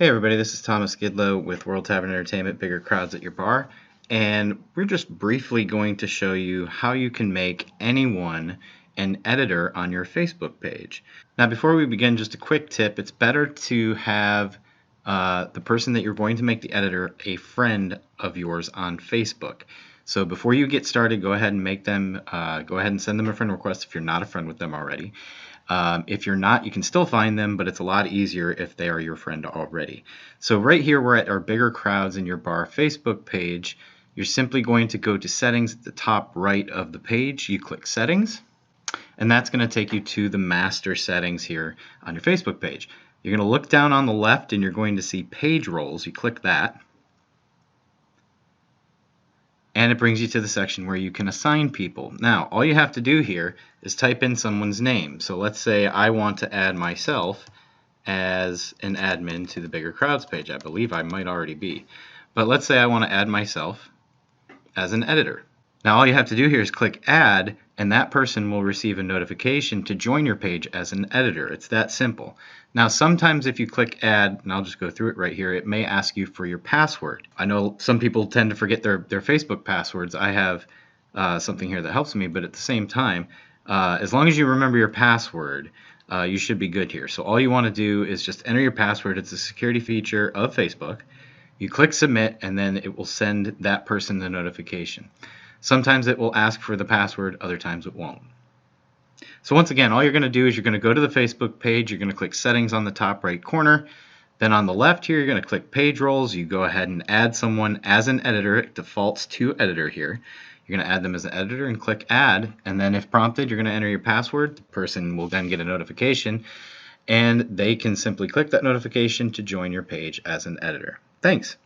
Hey everybody, this is Thomas Gidlow with World Tavern Entertainment, Bigger Crowds at Your Bar, and we're just briefly going to show you how you can make anyone an editor on your Facebook page. Now before we begin, just a quick tip, it's better to have the person that you're going to make the editor a friend of yours on Facebook. So before you get started, go ahead and make them, go ahead and send them a friend request if you're not a friend with them already. If you're not, you can still find them, but it's a lot easier if they are your friend already. So right here, we're at our Bigger Crowds in Your Bar Facebook page. You're simply going to go to settings at the top right of the page. You click settings, and that's going to take you to the master settings here on your Facebook page. You're going to look down on the left and you're going to see page roles. You click that, and it brings you to the section where you can assign people. Now, all you have to do here is type in someone's name. So let's say I want to add myself as an admin to the Bigger Crowds page. I believe I might already be. But let's say I want to add myself as an editor. Now all you have to do here is click add, and that person will receive a notification to join your page as an editor. It's that simple. Now sometimes if you click add, and I'll just go through it right here, it may ask you for your password. I know some people tend to forget their Facebook passwords. I have something here that helps me, but at the same time, as long as you remember your password, you should be good here. So all you want to do is just enter your password. It's a security feature of Facebook. You click submit, and then it will send that person the notification. Sometimes it will ask for the password, other times it won't. So once again, all you're going to do is you're going to go to the Facebook page, you're going to click settings on the top right corner. Then on the left here, you're going to click page roles. You go ahead and add someone as an editor. It defaults to editor here. You're going to add them as an editor and click add. And then if prompted, you're going to enter your password. The person will then get a notification, and they can simply click that notification to join your page as an editor. Thanks.